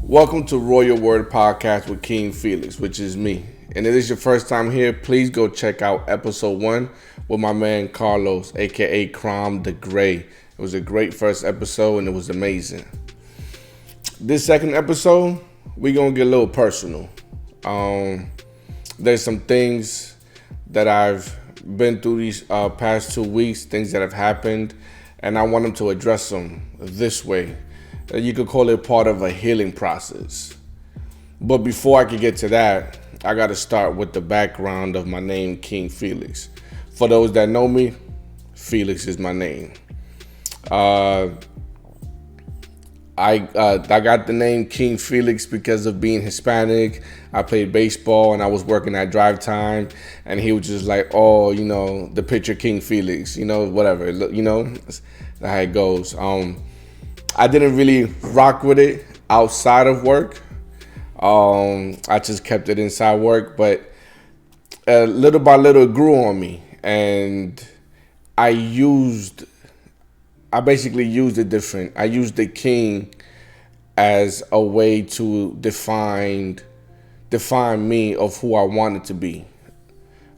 Welcome to Royalwordpodcast with King Felix, which is me. And if this is your first time here, please go check out episode 1 with my man Carlos, aka Crime the Gray. It was a great first episode and it was amazing. This second episode, we're gonna get a little personal. There's some things that I've been through these past 2 weeks, things that have happened, and I want them to address them this way. You could call it part of a healing process. But before I can get to that, I got to start with the background of my name, King Felix. For those that know me, Felix is my name. I got the name King Felix because of being Hispanic. I played baseball and I was working at Drive Time, and he was just like, oh, the picture King Felix, whatever, that's how it goes. I didn't really rock with it outside of work. I just kept it inside work, but little by little it grew on me, and I basically used it different. I used the king as a way to define me of who I wanted to be.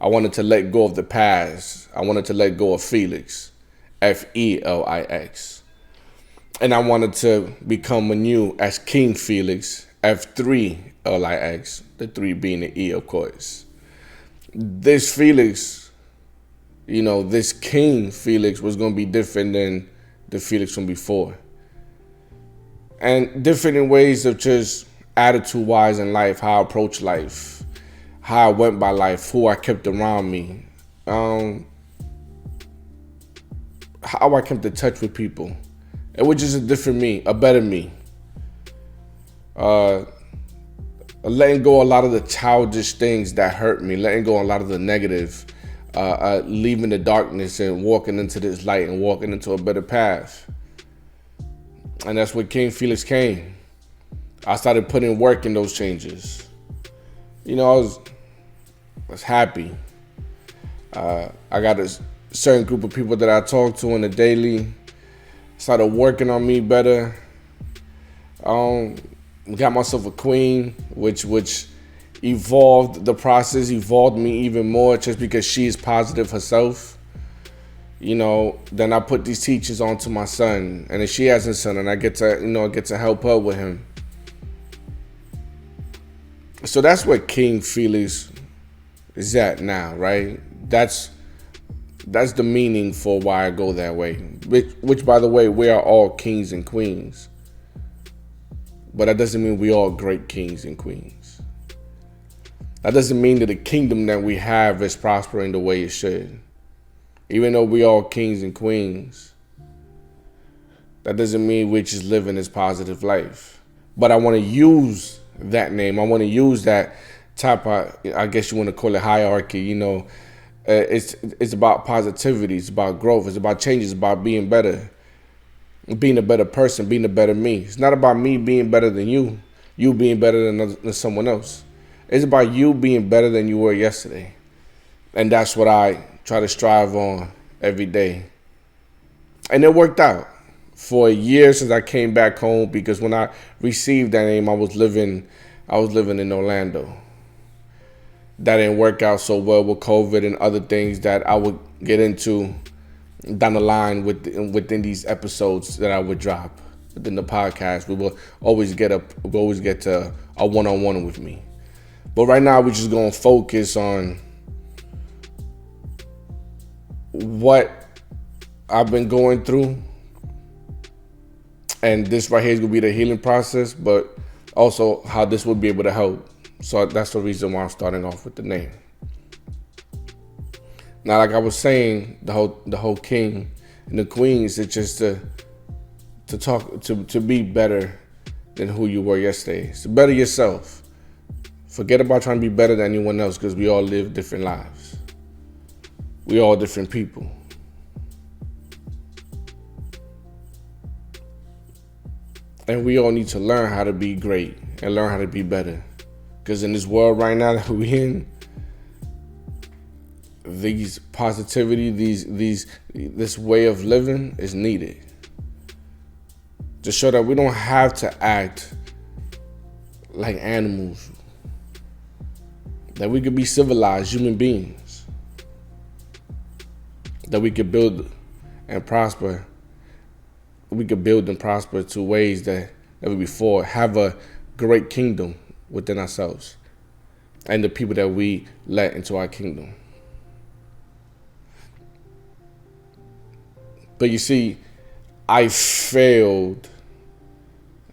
I wanted to let go of the past. I wanted to let go of Felix, Felix. And I wanted to become anew as King Felix, F3LIX, the 3 being the E, of course. This Felix, this King Felix was going to be different than the Felix from before. And different in ways of just attitude-wise in life, how I approach life, how I went by life, who I kept around me, how I kept in touch with people. It was just a different me, a better me. Letting go a lot of the childish things that hurt me, letting go a lot of the negative, leaving the darkness and walking into this light and walking into a better path. And that's where King Felix came. I started putting work in those changes. I was happy. I got a certain group of people that I talk to on the daily. Started working on me better. Got myself a queen, which evolved the process, evolved me even more just because she is positive herself. Then I put these teachers onto my son, and then she has a son, and I get to help her with him. So that's where King Felix is at now, right? That's the meaning for why I go that way. Which, by the way, we are all kings and queens. But that doesn't mean we all great kings and queens. That doesn't mean that the kingdom that we have is prospering the way it should. Even though we all kings and queens, that doesn't mean we're just living this positive life. But I want to use that name. I want to use that type of, I guess you want to call it hierarchy, It's about positivity. It's about growth. It's about change. It's about being better, being a better person, being a better me. It's not about me being better than you being better than someone else. It's about you being better than you were yesterday. And that's what I try to strive on every day. And it worked out for a year since I came back home, because when I received that name, I was living in Orlando. That didn't work out so well with COVID and other things that I would get into down the line within these episodes that I would drop within the podcast. We will always get to a one-on-one with me. But right now we're just gonna focus on what I've been going through, and this right here is gonna be the healing process, but also how this will be able to help. So that's the reason why I'm starting off with the name. Now, like I was saying, the whole king and the queens, it's just to be better than who you were yesterday. So better yourself. Forget about trying to be better than anyone else, because we all live different lives. We all different people. And we all need to learn how to be great and learn how to be better. Because in this world right now that we're in, these positivity, this way of living is needed. To show that we don't have to act like animals, that we could be civilized human beings, that we could build and prosper. We could build and prosper to ways that never before, have a great kingdom within ourselves and the people that we let into our kingdom. But you see, I failed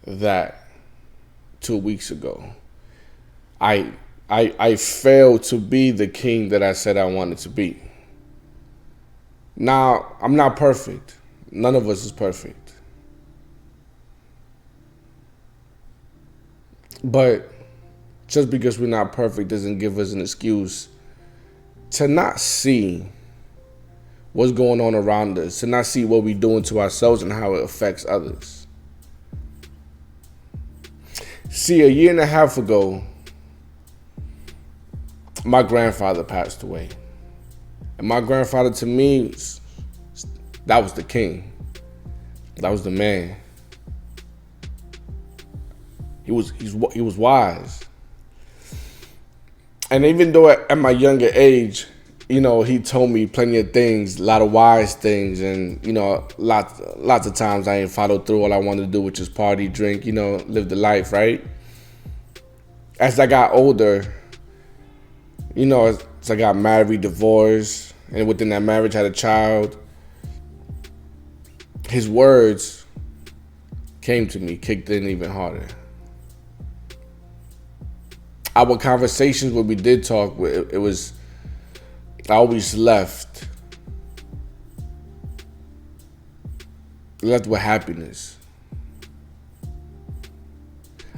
that 2 weeks ago. I failed to be the king that I said I wanted to be. Now, I'm not perfect. None of us is perfect. But just because we're not perfect doesn't give us an excuse to not see what's going on around us, to not see what we're doing to ourselves and how it affects others. See, a year and a half ago, my grandfather passed away. And my grandfather, to me, that was the king. That was the man. He was wise. And even though at my younger age, he told me plenty of things, a lot of wise things, and lots of times I ain't followed through. All I wanted to do was just party, drink, live the life, right? As I got older, as I got married, divorced, and within that marriage had a child, his words came to me, kicked in even harder. Our conversations when we did talk, it was, I always left with happiness.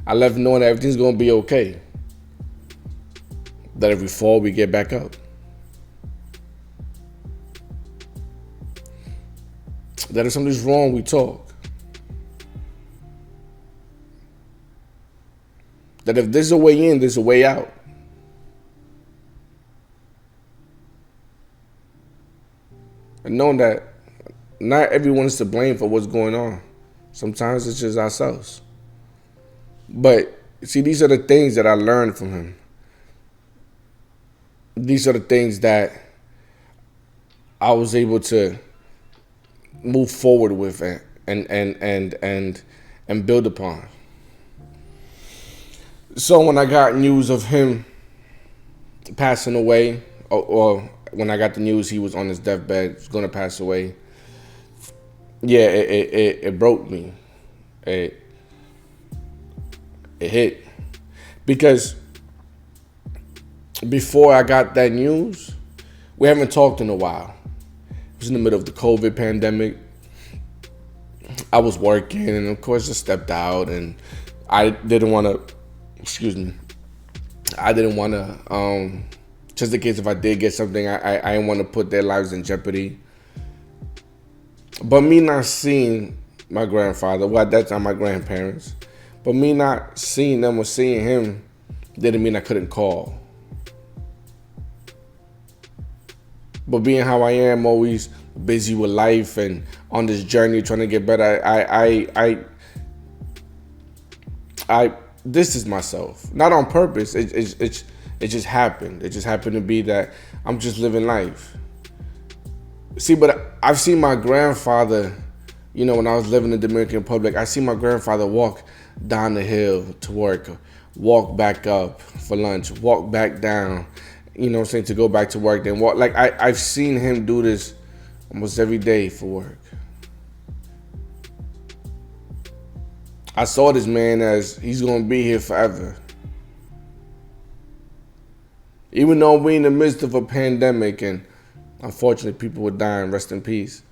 I left knowing that everything's going to be okay. That if we fall, we get back up. That if something's wrong, we talk. That if there's a way in, there's a way out. And knowing that not everyone is to blame for what's going on. Sometimes it's just ourselves. But see, these are the things that I learned from him. These are the things that I was able to move forward with and build upon. So when I got news of him passing away, or when I got the news he was on his deathbed, was going to pass away, yeah, it broke me. It hit. Because before I got that news, we haven't talked in a while. It was in the middle of the COVID pandemic. I was working, and of course I stepped out, and I didn't want to, just in case if I did get something, I didn't want to put their lives in jeopardy. But me not seeing my grandfather, well, at that time my grandparents, but me not seeing them or seeing him didn't mean I couldn't call. But being how I am, always busy with life and on this journey trying to get better, I this is myself. Not on purpose. It just happened. It just happened to be that I'm just living life. See, but I've seen my grandfather, when I was living in the Dominican Republic, I see my grandfather walk down the hill to work, walk back up for lunch, walk back down, to go back to work, then walk. Like I've seen him do this almost every day for work. I saw this man as he's going to be here forever. Even though we're in the midst of a pandemic and unfortunately people were dying, rest in peace,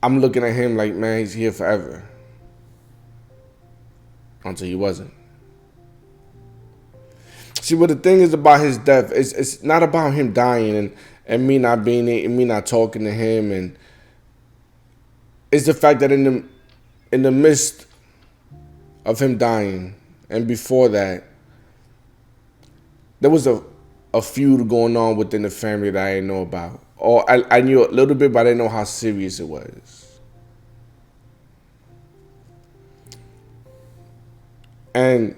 I'm looking at him like, man, he's here forever. Until he wasn't. See, what the thing is about his death, it's not about him dying and me not being there and me not talking to him, and it's the fact that in the midst of him dying and before that, there was a feud going on within the family that I didn't know about. Or I knew a little bit, but I didn't know how serious it was. And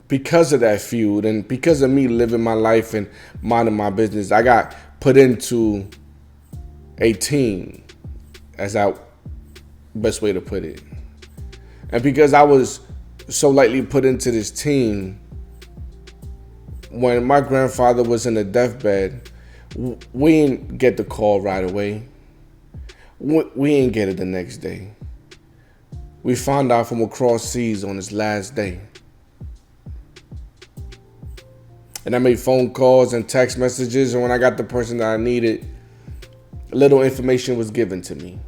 because of that feud and because of me living my life and minding my business, I got put into a team, as that best way to put it. And because I was so lightly put into this team, when my grandfather was in the deathbed, we didn't get the call right away. We didn't get it the next day. We found out from across seas on his last day. And I made phone calls and text messages, and when I got the person that I needed, little information was given to me.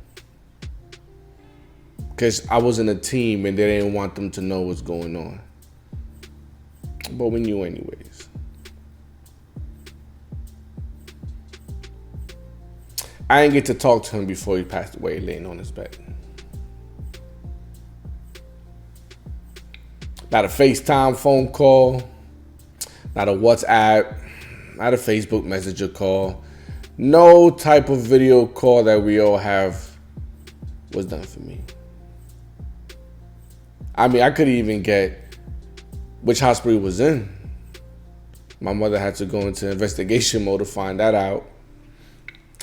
Because I was in a team and they didn't want them to know what's going on. But we knew anyways. I didn't get to talk to him before he passed away laying on his bed. Not a FaceTime phone call, not a WhatsApp, not a Facebook Messenger call. No type of video call that we all have was done for me. I mean, I couldn't even get which hospital he was in. My mother had to go into investigation mode to find that out.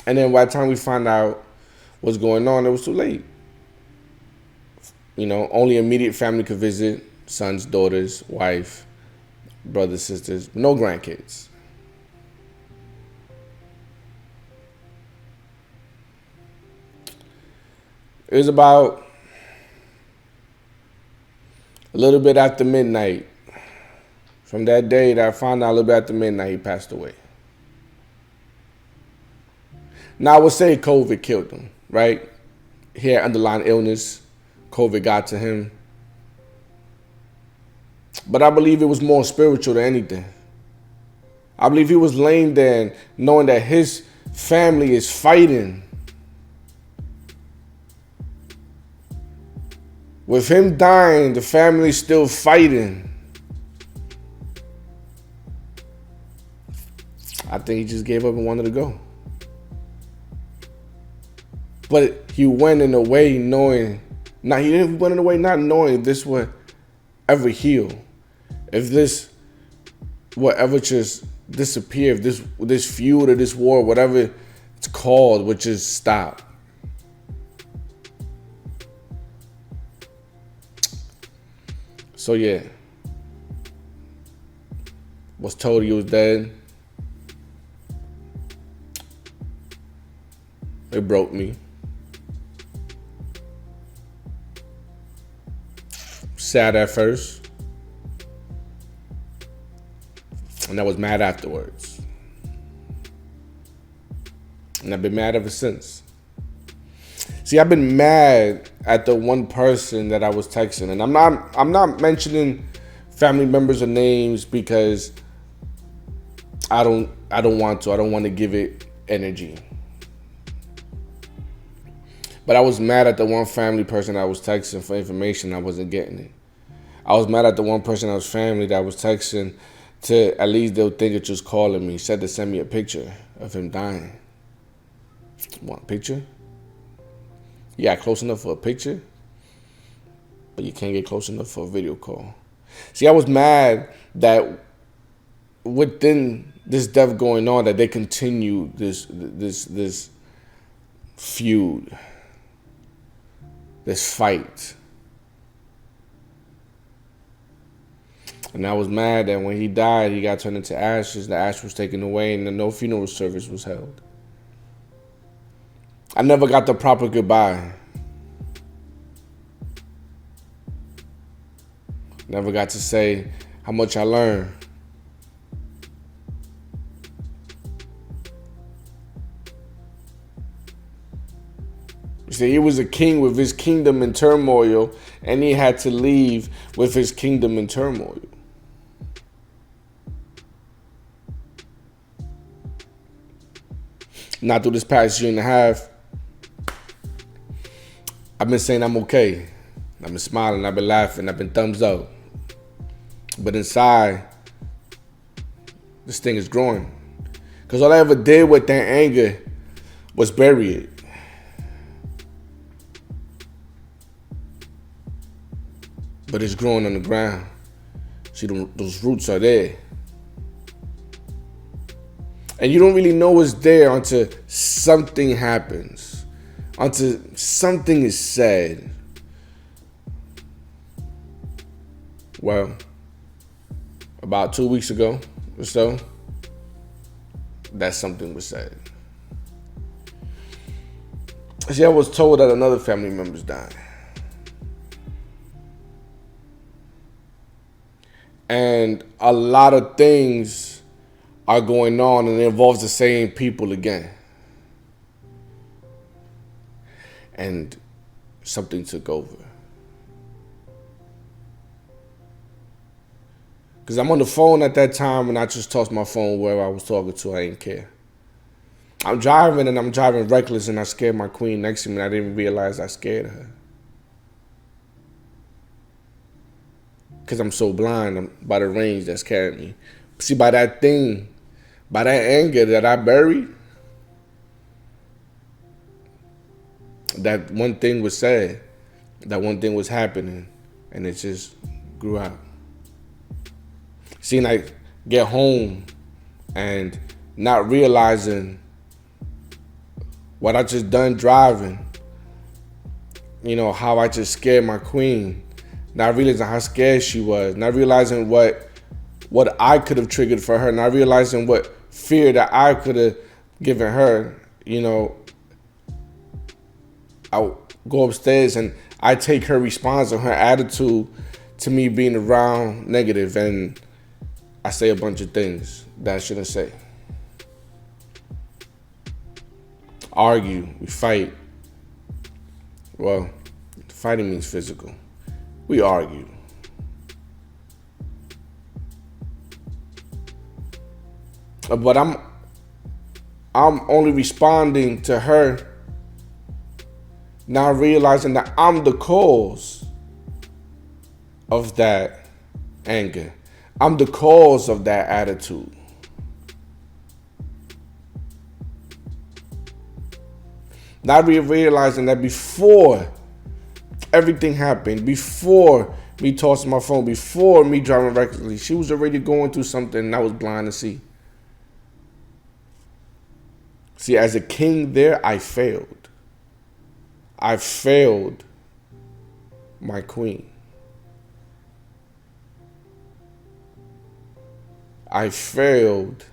And then by the time we found out what's going on, it was too late. You know, only immediate family could visit, sons, daughters, wife, brothers, sisters, no grandkids. It was about a little bit after midnight. From that day that I found out, a little bit after midnight, he passed away. Now, I would say COVID killed him, right? He had underlying illness. COVID got to him. But I believe it was more spiritual than anything. I believe he was laying there knowing that his family is fighting. With him dying, the family's still fighting. I think he just gave up and wanted to go. But he went in a way knowing, he went in a way not knowing if this would ever heal. If this would ever just disappear, if this feud or this war, whatever it's called, would just stop. So yeah, was told he was dead. It broke me. Sad at first. And I was mad afterwards. And I've been mad ever since. See, I've been mad at the one person that I was texting. And I'm not mentioning family members or names because I don't want to. I don't want to give it energy. But I was mad at the one family person I was texting for information. I wasn't getting it. I was mad at the one person I was family that I was texting to at least they'll think it's just calling me. Said to send me a picture of him dying. Want a picture? You got close enough for a picture, but you can't get close enough for a video call. See, I was mad that within this death going on, that they continue this feud, this fight. And I was mad that when he died, he got turned into ashes. The ash was taken away and no funeral service was held. I never got the proper goodbye. Never got to say how much I learned. You see, he was a king with his kingdom in turmoil, and he had to leave with his kingdom in turmoil. Now, through this past year and a half, I've been saying I'm okay. I've been smiling, I've been laughing, I've been thumbs up. But inside, this thing is growing. Because all I ever did with that anger was bury it. But it's growing on the ground. See, those roots are there. And you don't really know it's there until something happens, until something is said. Well, about 2 weeks ago or so, that something was said. See, I was told that another family member's died. And a lot of things are going on, and it involves the same people again. And something took over. Because I'm on the phone at that time, and I just tossed my phone wherever I was talking to. I didn't care. I'm driving, and I'm driving reckless, and I scared my queen next to me, and I didn't realize I scared her. Because I'm so blind by the range that's carrying me. See, by that anger that I buried, that one thing was said, that one thing was happening, and it just grew out. Seeing I get home and not realizing what I just done driving, how I just scared my queen, not realizing how scared she was, not realizing what I could have triggered for her, not realizing what fear that I could have given her. I go upstairs and I take her response or her attitude to me being around negative, and I say a bunch of things that I shouldn't say. Argue, we fight. Well, fighting means physical. We argue. But I'm only responding to her, not realizing that I'm the cause of that anger. I'm the cause of that attitude. Not realizing that before everything happened, before me tossing my phone, before me driving recklessly, she was already going through something and I was blind to see. See, as a king there, I failed. I failed my queen. I failed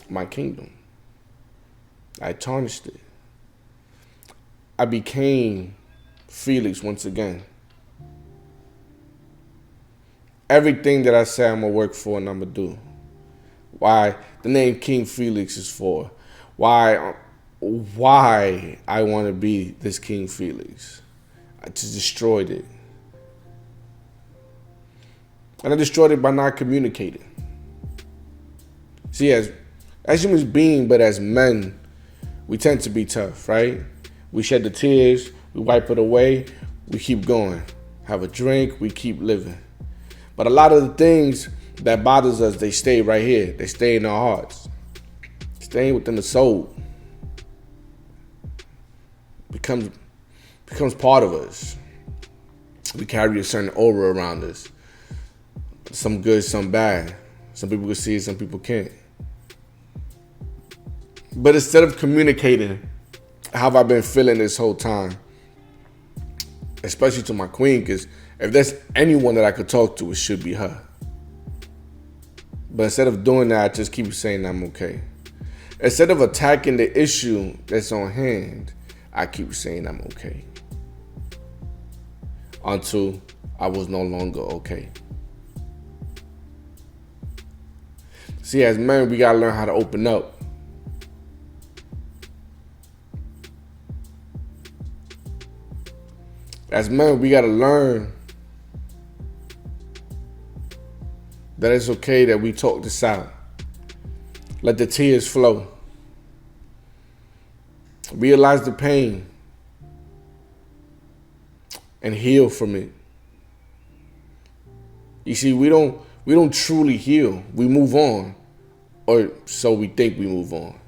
my kingdom. I tarnished it. I became Felix once again. Everything that I say I'm going to work for and I'm going to do. Why the name King Felix is for. Why I want to be this King Felix. I just destroyed it. And I destroyed it by not communicating. See, as human beings, but as men, we tend to be tough, right? We shed the tears, we wipe it away, we keep going. Have a drink, we keep living. But a lot of the things that bothers us, they stay right here. They stay in our hearts. Staying within the soul. Becomes part of us. We carry a certain aura around us. Some good, some bad. Some people can see it, some people can't. But instead of communicating how I've been feeling this whole time, especially to my queen, because if there's anyone that I could talk to, it should be her. But instead of doing that, I just keep saying I'm okay. Instead of attacking the issue that's on hand, I keep saying I'm okay. Until I was no longer okay. See, as men, we gotta learn how to open up. As men, we gotta learn that it's okay that we talk this out. Let the tears flow. Realize the pain and heal from it. You see, we don't truly heal. We move on, or so we think we move on.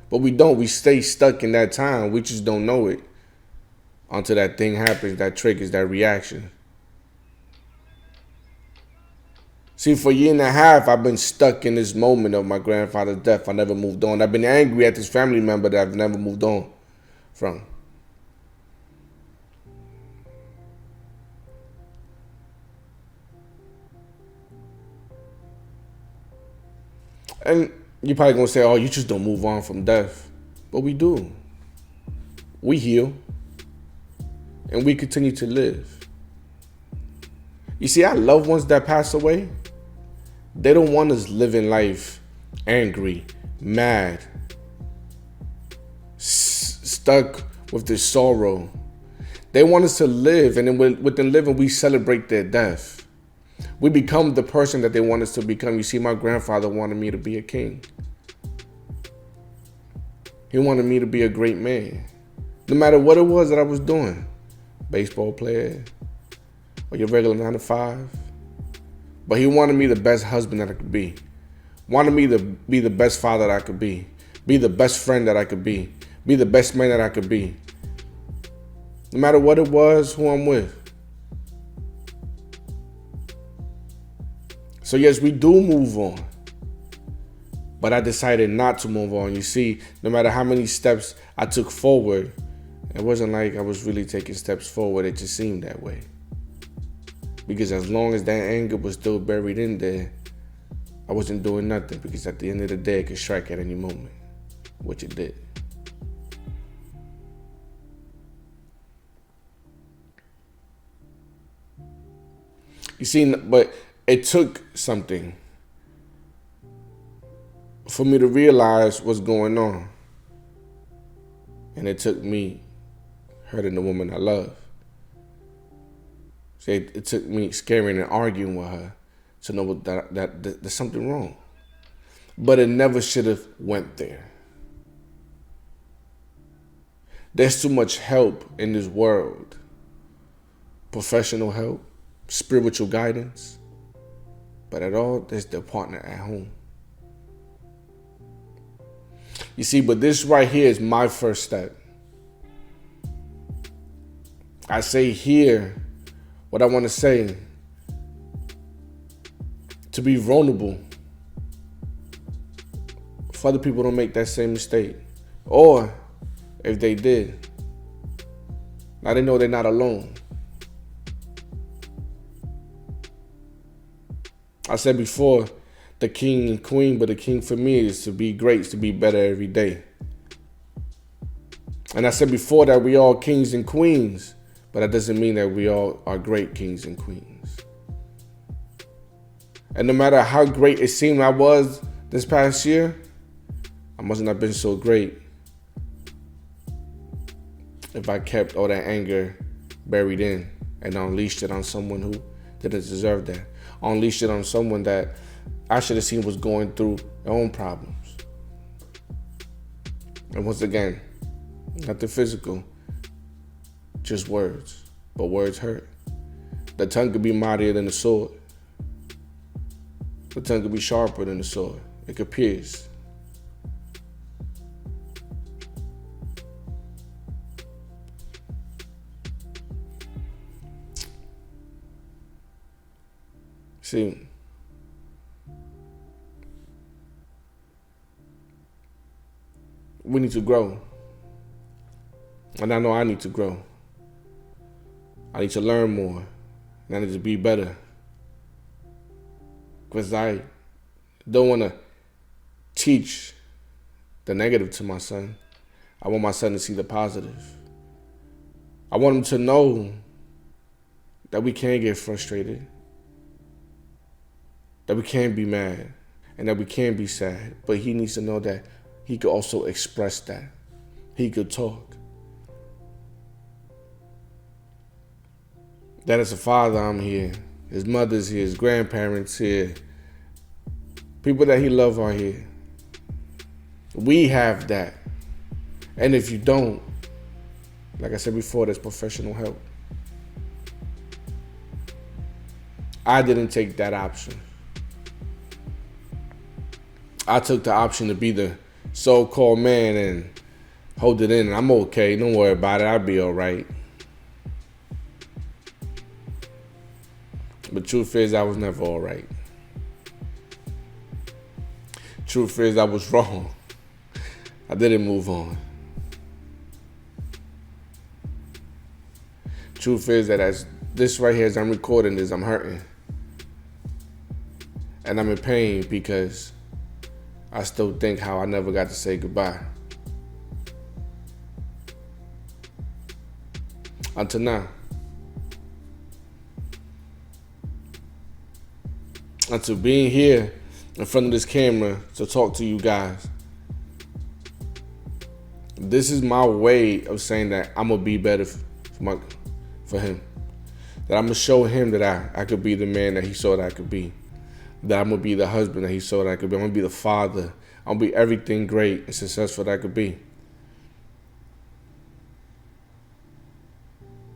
But we don't. We stay stuck in that time. We just don't know it until that thing happens, that triggers that reaction. See, for a year and a half, I've been stuck in this moment of my grandfather's death. I never moved on. I've been angry at this family member that I've never moved on from. And you're probably going to say, oh, you just don't move on from death. But we do. We heal. And we continue to live. You see, our loved ones that pass away, they don't want us living life angry, mad, stuck with this sorrow. They want us to live, and then within living, we celebrate their death. We become the person that they want us to become. You see, my grandfather wanted me to be a king. He wanted me to be a great man. No matter what it was that I was doing, baseball player, or your regular 9 to 5. But he wanted me the best husband that I could be. Wanted me to be the best father that I could be the best friend that I could be the best man that I could be. No matter what it was, who I'm with. So yes, we do move on. But I decided not to move on. You see, no matter how many steps I took forward, it wasn't like I was really taking steps forward. It just seemed that way. Because as long as that anger was still buried in there, I wasn't doing nothing. Because at the end of the day, it could strike at any moment, which it did. You see, but it took something for me to realize what's going on. And it took me hurting the woman I love. It took me scaring and arguing with her to know that there's something wrong. But it never should have went there. There's too much help in this world. Professional help, spiritual guidance. But at all, there's the partner at home. You see, but this right here is my first step. I say here what I want to say, to be vulnerable for other people don't make that same mistake. Or if they did, now they know they're not alone. I said before, the king and queen, but the king for me is to be great, to be better every day. And I said before that we all kings and queens, but that doesn't mean that we all are great kings and queens. And no matter how great it seemed I was this past year, I mustn't have been so great if I kept all that anger buried in and unleashed it on someone who didn't deserve that. Unleashed it on someone that I should have seen was going through their own problems. And once again, nothing physical, just words. But words hurt. The tongue could be mightier than the sword. The tongue could be sharper than the sword. It could pierce. See, we need to grow. And I know I need to grow. I need to learn more. And I need to be better. Because I don't want to teach the negative to my son. I want my son to see the positive. I want him to know that we can get frustrated, that we can be mad, and that we can be sad. But he needs to know that he could also express that. He could talk. That as a father, I'm here. His mother's here. His grandparents here. People that he loves are here. We have that. And if you don't, like I said before, there's professional help. I didn't take that option. I took the option to be the so-called man and hold it in. I'm okay. Don't worry about it. I'll be all right. But truth is, I was never all right. Truth is, I was wrong. I didn't move on. Truth is that as this right here, as I'm recording this, I'm hurting. And I'm in pain because I still think how I never got to say goodbye. Until now. Until being here in front of this camera to talk to you guys. This is my way of saying that I'm going to be better for him. That I'm going to show him that I could be the man that he saw that I could be. That I'm going to be the husband that he saw that I could be. I'm going to be the father. I'm going to be everything great and successful that I could be.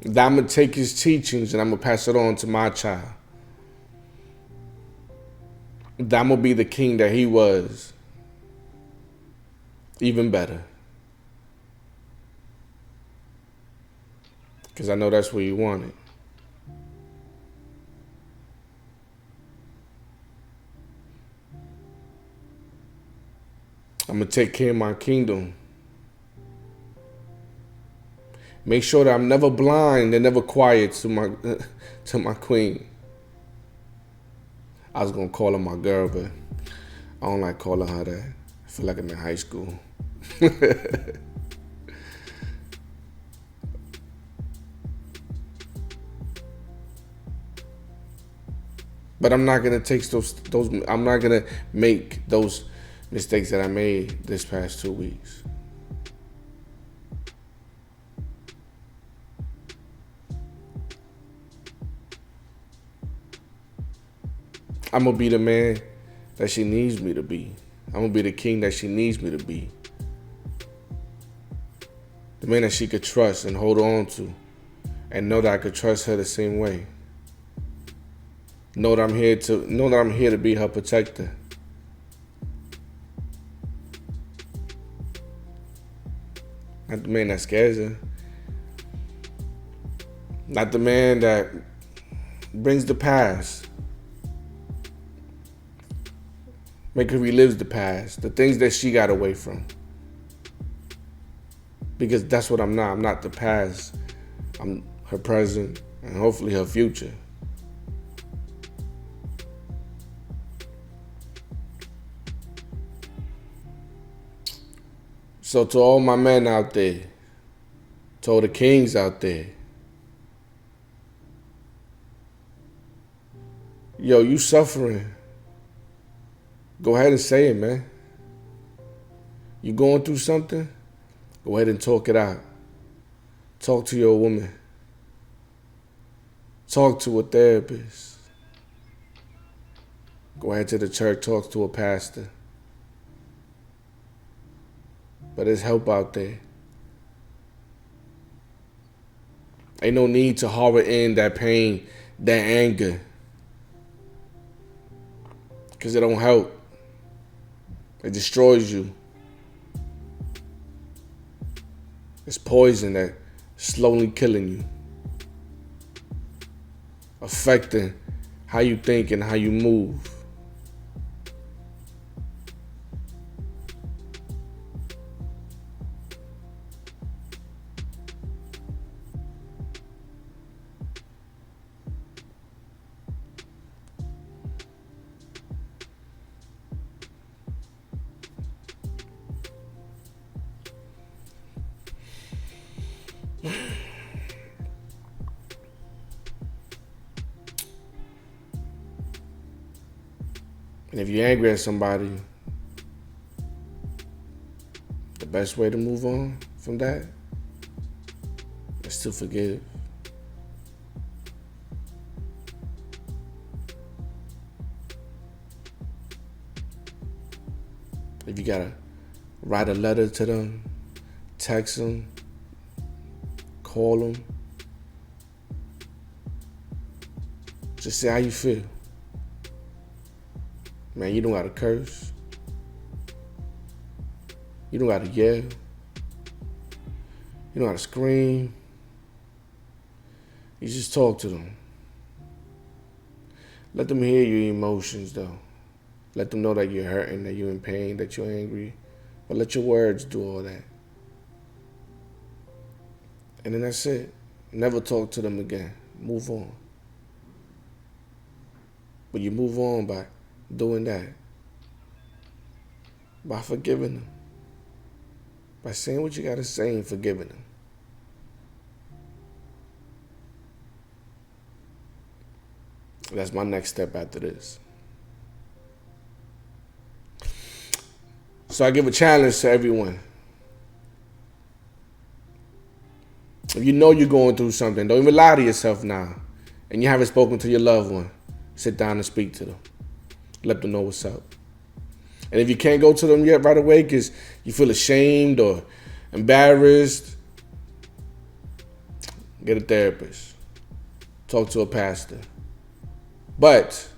That I'm going to take his teachings and I'm going to pass it on to my child. That I'm going to be the king that he was. Even better. Because I know that's what you wanted. I'm going to take care of my kingdom. Make sure that I'm never blind and never quiet to my queen. I was going to call her my girl, but I don't like calling her that. I feel like I'm in high school. But I'm not going to take those. I'm not going to make those mistakes that I made this past 2 weeks. I'm going to be the man that she needs me to be. I'm going to be the king that she needs me to be. The man that she could trust and hold on to. And know that I could trust her the same way. Know that I'm here to be her protector. Not the man that scares her. Not the man that brings the past. Make her relive the past. The things that she got away from. Because that's what I'm not. I'm not the past. I'm her present and hopefully her future. So to all my men out there, to all the kings out there, yo, you suffering. Go ahead and say it, man. You going through something? Go ahead and talk it out. Talk to your woman. Talk to a therapist. Go ahead to the church, talk to a pastor. But there's help out there. Ain't no need to harbor in that pain, that anger. Because it don't help. It destroys you. It's poison that slowly killing you. Affecting how you think and how you move. And if you're angry at somebody, the best way to move on from that is to forgive. If you gotta write a letter to them, text them, call them, just say how you feel. Man, you don't gotta curse. You don't gotta yell. You don't gotta scream. You just talk to them. Let them hear your emotions, though. Let them know that you're hurting, that you're in pain, that you're angry. But let your words do all that. And then that's it. Never talk to them again. Move on. But you move on by doing that. By forgiving them. By saying what you got to say and forgiving them. That's my next step after this. So I give a challenge to everyone. If you know you're going through something, don't even lie to yourself now. And you haven't spoken to your loved one, sit down and speak to them. Let them know what's up. And if you can't go to them yet right away because you feel ashamed or embarrassed, get a therapist. Talk to a pastor. But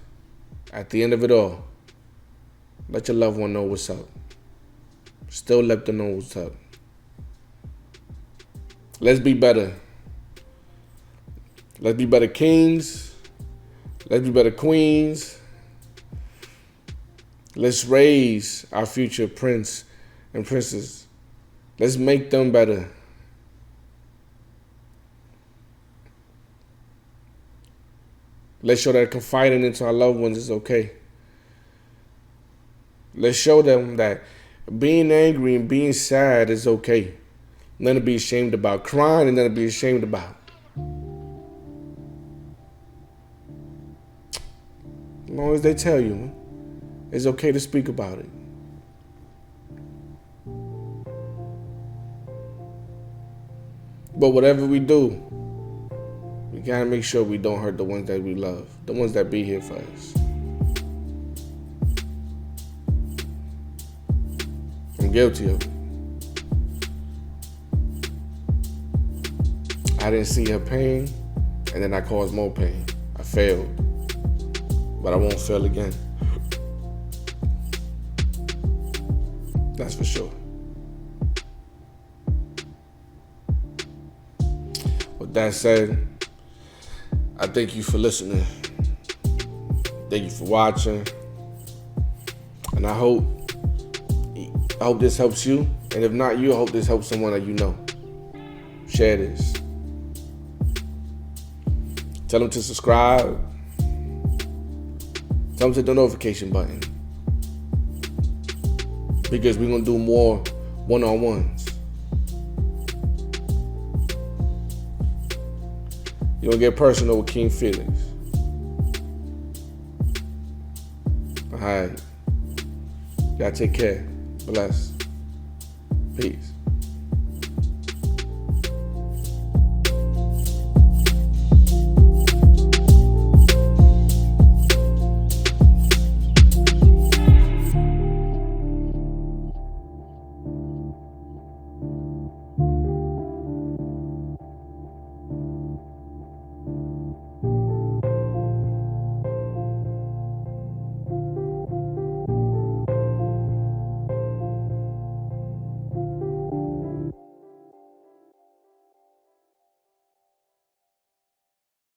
at the end of it all, let your loved one know what's up. Still let them know what's up. Let's be better. Let's be better kings. Let's be better queens. Let's raise our future prince and princess. Let's make them better. Let's show that confiding into our loved ones is okay. Let's show them that being angry and being sad is okay. Nothing to be ashamed about. Crying and nothing to be ashamed about. As long as they tell you, it's okay to speak about it. But whatever we do, we gotta make sure we don't hurt the ones that we love, the ones that be here for us. I'm guilty of it. I didn't see her pain, and then I caused more pain. I failed, but I won't fail again. That's for sure. With that said, I thank you for listening. Thank you for watching. And I hope this helps you. And if not you, I hope this helps someone that you know. Share this. Tell them to subscribe. Tell them to hit the notification button. Because we're going to do more one-on-ones. You're going to get personal with King Felix. All right. Y'all take care. Bless. Peace.